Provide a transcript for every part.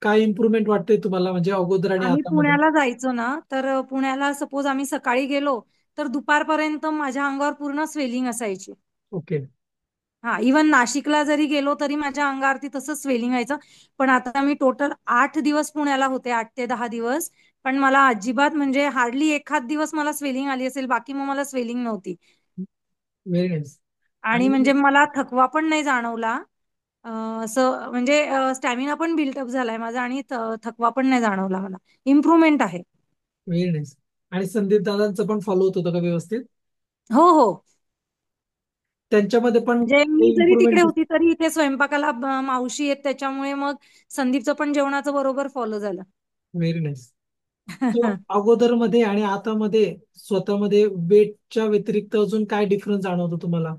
काय इम्प्रुव्हमेंट वाटतंय तुम्हाला म्हणजे अगोदर आणि आम्ही आता मध्ये? पुण्याला जायचो ना, तर पुण्याला सपोज आम्ही सकाळी गेलो तर दुपारपर्यंत माझ्या अंगावर पूर्ण स्वेलिंग असायची. ओके. हा, इवन नाशिकला जरी गेलो तरी माझ्या अंगावरती तसंच स्वेलिंग व्हायचं. पण आता मी टोटल 8 दिवस पुण्याला होते, 8 ते 10 दिवस. पण मला अजिबात म्हणजे हार्डली एखाद दिवस मला स्वेलिंग आली असेल, बाकी मग मला स्वेलिंग नव्हती. Very nice. आणि आणि म्हणजे मला थकवा पण नाही जाणवला. असं म्हणजे स्टॅमिना पण बिल्टअप झालाय माझा आणि थकवा पण नाही जाणवला मला. इम्प्रूव्हमेंट आहे. Very nice. आणि संदीप दादांचं पण फॉलो होत होतं का व्यवस्थित? हो हो. त्यांच्यामध्ये पण म्हणजे मी जरी तिकडे इम्प्रुव्हमेंट? होती तरी इथे स्वयंपाकाला मावशी आहेत, त्याच्यामुळे मग संदीपचं पण जेवणाचं बरोबर फॉलो झालं. Very nice. तो अगोदर मध्ये आणि आता मध्ये स्वतःमध्ये वेटच्या व्यतिरिक्त अजून काय डिफरन्स जाणवतो तुम्हाला?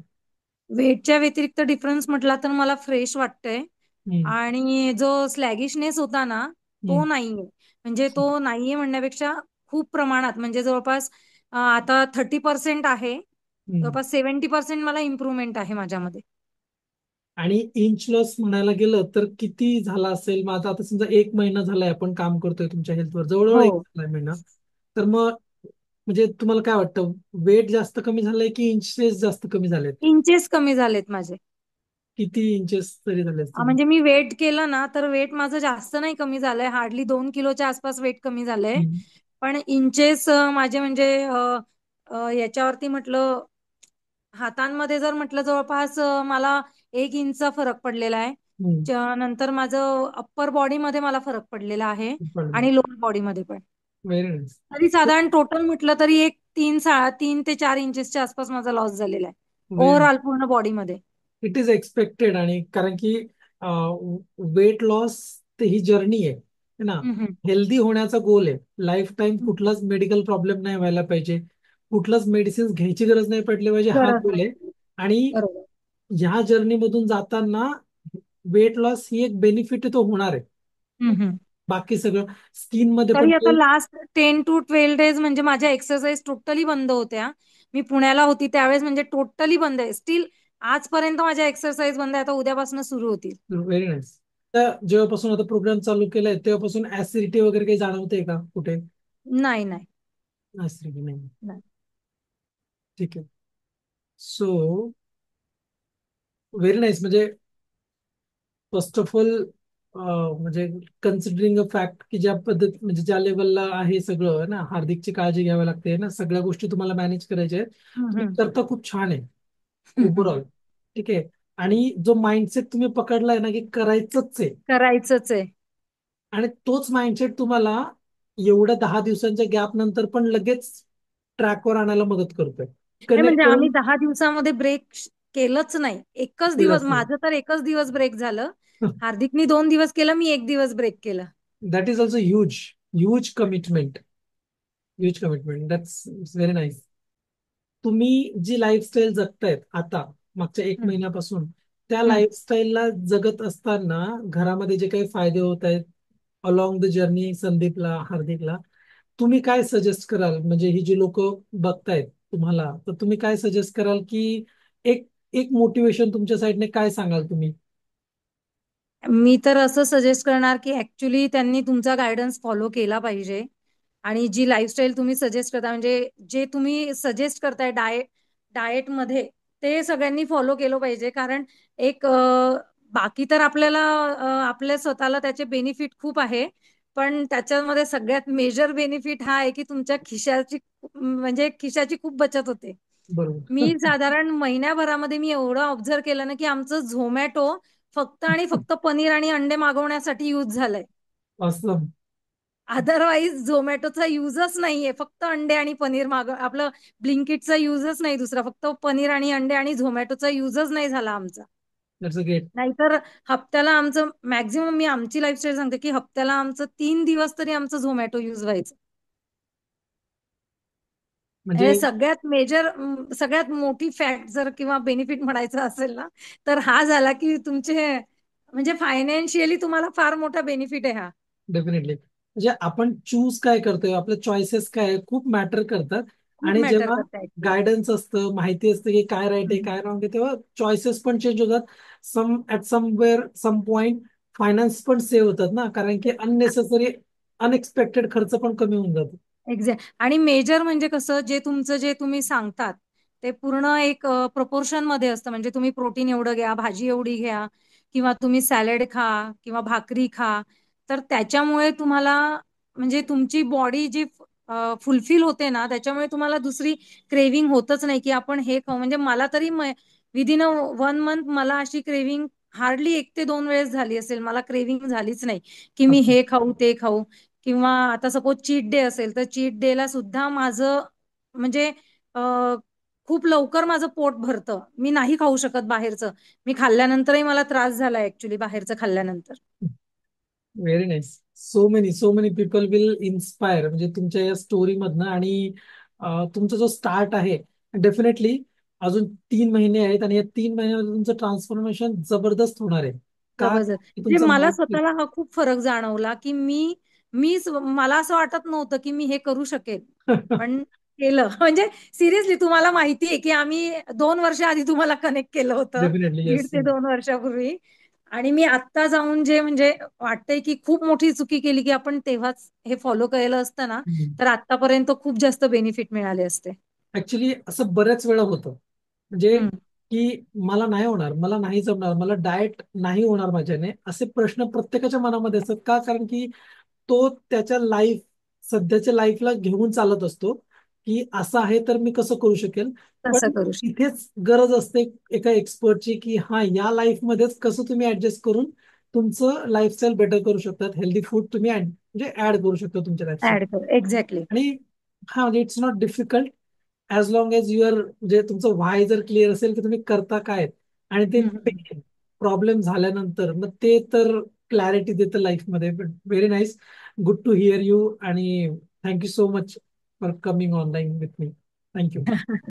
वेटच्या व्यतिरिक्त डिफरन्स म्हटला तर मला फ्रेश वाटतंय. हम्म. आणि जो स्लॅगिशनेस होता ना, तो हम्म. नाहीये. म्हणजे तो नाहीये म्हणण्यापेक्षा खूप प्रमाणात म्हणजे जवळपास आता 30% आहे. हम्म. जवळपास 70% मला इम्प्रूव्हमेंट आहे माझ्यामध्ये. आणि इंच लॉस म्हणायला गेलं तर किती झाला असेल? माझा आता समजा एक महिना झालाय आपण काम करतोय तुमच्या हेल्थवर, जवळजवळ हो. एक झालाय महिना. तर मग म्हणजे तुम्हाला काय वाटतं, वेट जास्त कमी झालंय की इंचेस जास्त कमी झालेत? इंचेस कमी झालेत माझे. किती इंचेस तरी झाले असतील? म्हणजे मी वेट केलं ना तर वेट माझं जास्त नाही कमी झालंय, हार्डली 2 किलोच्या आसपास वेट कमी झालंय. हम्म. पण इंचेस माझे म्हणजे याच्यावरती म्हटलं, हातांमध्ये जर म्हटलं जवळपास मला 1 इंचचा फरक पडलेला आहे. हम्म. नंतर माझं अप्पर बॉडीमध्ये मला फरक पडलेला आहे पडलं. आणि लोअर बॉडीमध्ये पण. Very nice. तरी साधारण टोटल म्हटलं तरी एक 3 ते 4 इंचेसच्या आसपास माझा लॉस झालेला आहे व्हेरी. ओव्हरऑल पूर्ण बॉडीमध्ये. It is expected. आणि कारण की वेट लॉस ते ही जर्नी आहे है ना? हम्म, हम्म. हेल्दी होण्याचा गोल आहे. लाईफ टाईम हम्म. कुठलाच मेडिकल प्रॉब्लेम नाही व्हायला पाहिजे, कुठलाच मेडिसिन घ्यायची गरज नाही पडली पाहिजे, हा गरज गोल आहे. नाही. आणि बरोबर. ह्या जर्नीमधून जाताना वेट लॉस ही एक बेनिफिट तो होणार आहे. हम्म, हम्म. बाकी सगळं स्किन मध्ये पण तरी आता ते. लास्ट 10 to 12 डेज म्हणजे माझ्या एक्सरसाइज टोटली बंद होत्या. मी पुण्याला होती त्यावेळेस म्हणजे टोटली बंद आहे स्टील. आजपर्यंत माझ्या एक्सरसाइज बंद आहे, आता उद्यापासून सुरू होतील. Very nice. तर जेव्हापासून आता प्रोग्राम चालू केलाय तेव्हापासून ऍसिडिटी वगैरे काही जाणवते का कुठे? नाही नाही. ऍसिडिटी नाही. नाही. ठीक आहे. So very nice. म्हणजे फर्स्ट ऑफ ऑल म्हणजे कन्सिडरिंग अ फॅक्ट की ज्या पद्धत म्हणजे ज्या लेवलला आहे सगळं ना, हार्दिकची काळजी घ्यावी लागते ना, सगळ्या गोष्टी तुम्हाला मॅनेज करायच्या आहेत. हम्म, तुम्ही हम्म. करता खूप छान आहे हम्म. ओव्हरऑल. ठीक आहे. आणि जो माइंडसेट तुम्ही पकडलाय ना की करायचंच आहे, करायचंच आहे. आणि तोच माइंडसेट तुम्हाला एवढ्या 10 दिवसांच्या गॅप नंतर पण लगेच ट्रॅकवर आणायला मदत करतोय. नाही कनेक्ट म्हणजे आम्ही करून 10 दिवसामध्ये ब्रेक केलंच नाही. एकच केलं दिवस असेल. माझं तर एकच दिवस ब्रेक झालं. हार्दिकनी 2 दिवस केलं, मी 1 दिवस ब्रेक केलं. That is also huge. Huge commitment. Huge commitment. That's very nice. तुम्ही जी लाईफस्टाईल जगतायत आता मागच्या एक हम्म, महिन्यापासून, त्या हम्म. लाईफस्टाईलला जगत असताना घरामध्ये जे काही फायदे होत आहेत अलॉंग द जर्नी, संदीपला, हार्दिकला, तुम्ही काय सजेस्ट कराल? म्हणजे ही जी लोक बघतायत तुम्हाला, तर तुम्ही काय सजेस्ट कराल की एक एक मोटिवेशन तुमच्या साईडने काय सांगाल तुम्ही? मी तर असं सजेस्ट करणार की ऍक्च्युली त्यांनी तुमचा गायडन्स फॉलो केला पाहिजे. आणि जी लाईफस्टाईल तुम्ही सजेस्ट करता म्हणजे जे तुम्ही सजेस्ट करताय डाएटमध्ये, ते सगळ्यांनी फॉलो केलं पाहिजे. कारण एक बाकी तर आपल्याला आपल्या स्वतःला त्याचे बेनिफिट खूप आहे. पण त्याच्यामध्ये सगळ्यात मेजर बेनिफिट हा आहे की तुमच्या खिशाची म्हणजे खिशाची खूप बचत होते. मी बरोबर. साधारण महिन्याभरामध्ये मी एवढं ऑब्झर्व केलं ना की आमचं झोमॅटो फक्त आणि फक्त पनीर आणि अंडे मागवण्यासाठी यूज झालंय. असं. अदरवाईज झोमॅटोचा युजच नाहीये, फक्त अंडे आणि पनीर आपलं ब्लिंकिटचा युजच नाही दुसरा, फक्त पनीर आणि अंडे आणि झोमॅटोचा युजच नाही झाला आमचा. That's a great. नाहीतर हप्त्याला आमचं मॅक्झिमम, मी आमची लाईफस्टाईल सांगते की हप्त्याला आमचं 3 दिवस तरी आमचं झोमॅटो युज व्हायचं. म्हणजे सगळ्यात मेजर, सगळ्यात मोठी फॅक्ट जर किंवा बेनिफिट म्हणायचं असेल ना, तर हा झाला की तुमचे म्हणजे फायनान्शियली तुम्हाला फार मोठा बेनिफिट आहे हा. डेफिनेटली. म्हणजे आपण चूज काय करतोय, आपले चॉईसेस काय आहे, खूप मॅटर करतात. खूप आणि मॅटर जेव्हा करता ऍक्च्युली. गायडन्स असतं, माहिती असतं की काय राईट आहे काय रॉंग आहे, तेव्हा चॉईसेस पण चेंज होतात. Some at somewhere some point finance पण सेव्ह होतात ना, कारण की अननेसेसरी अनएक्सपेक्टेड खर्च पण कमी होऊन जातो. एक्झॅक्ट. आणि मेजर म्हणजे कसं, जे तुमचं जे तुम्ही सांगतात ते पूर्ण एक प्रपोर्शन मध्ये असतं. म्हणजे तुम्ही प्रोटीन एवढं घ्या, भाजी एवढी घ्या, किंवा तुम्ही सॅलड खा किंवा भाकरी खा. तर त्याच्यामुळे तुम्हाला म्हणजे तुमची बॉडी जी फुलफिल होते ना, त्याच्यामुळे तुम्हाला दुसरी क्रेविंग होतच नाही की आपण हे खाऊ. म्हणजे मला तरी विदिन 1 मंथ मला अशी क्रेविंग हार्डली 1 ते 2 वेळेस झाली असेल. मला क्रेविंग झालीच नाही की मी अच्छा. हे खाऊ ते खाऊ. किंवा आता सपोज चीट डे असेल तर चीट डे ला सुद्धा माझं म्हणजे अ, खूप लवकर माझं पोट भरतं. मी नाही खाऊ शकत बाहेरचं. मी खाल्ल्यानंतरही मला त्रास झाला ऍक्च्युली बाहेरचं खाल्ल्यानंतर. Very nice. So many people will inspire म्हणजे तुमच्या या स्टोरी मधनं. आणि तुमचा जो स्टार्ट आहे, डेफिनेटली अजून 3 महिने आहेत आणि या 3 महिन्यामध्ये तुमचं ट्रान्सफॉर्मेशन जबरदस्त होणार आहे. का जबरदस्त. की म्हणजे तुमचा मला माइंड. स्वतःला हा खूप फरक जाणवला की मला असं वाटत नव्हतं की मी हे करू शकेल. पण केलं. म्हणजे सिरियसली तुम्हाला माहिती आहे की आम्ही 2 वर्ष आधी तुम्हाला कनेक्ट केलं होतं. डेफिनेटली दीड येस. ते 2 वर्षापूर्वी. आणि मी आत्ता जाऊन जे म्हणजे वाटतंय की खूप मोठी चुकी केली की आपण तेव्हाच हे फॉलो केलं असतं ना, तर आतापर्यंत खूप जास्त बेनिफिट मिळाले असते. ऍक्च्युली असं बऱ्याच वेळा होतं, म्हणजे हम्म. की मला नाही होणार, मला नाही जमणार, मला डाएट नाही होणार माझ्याने, असे प्रश्न प्रत्येकाच्या मनामध्ये असतात. का? कारण की तो त्याच्या सध्याच्या लाईफला घेऊन चालत असतो, की असं आहे तर मी कसं करू शकेल. तसं पण करू शकतो. इथेच गरज असते एका एक्सपर्टची, की हा या लाईफमध्येच कसं तुम्ही ऍडजस्ट करून तुमचं लाईफस्टाईल बेटर करू शकतात. हेल्दी फूड तुम्ही म्हणजे ऍड करू शकता तुमच्या लाईफस्टाईल. ऍड करू एक्झॅक्टली. आणि हा म्हणजे it's not difficult as long as your म्हणजे तुमचं व्हाय जर क्लिअर असेल की तुम्ही करता काय. आणि ते प्रॉब्लेम झाल्यानंतर मग ते तर क्लॅरिटी देतं लाईफमध्ये. Very nice. Good to hear you. आणि thank you so much for coming online with me. Thank you.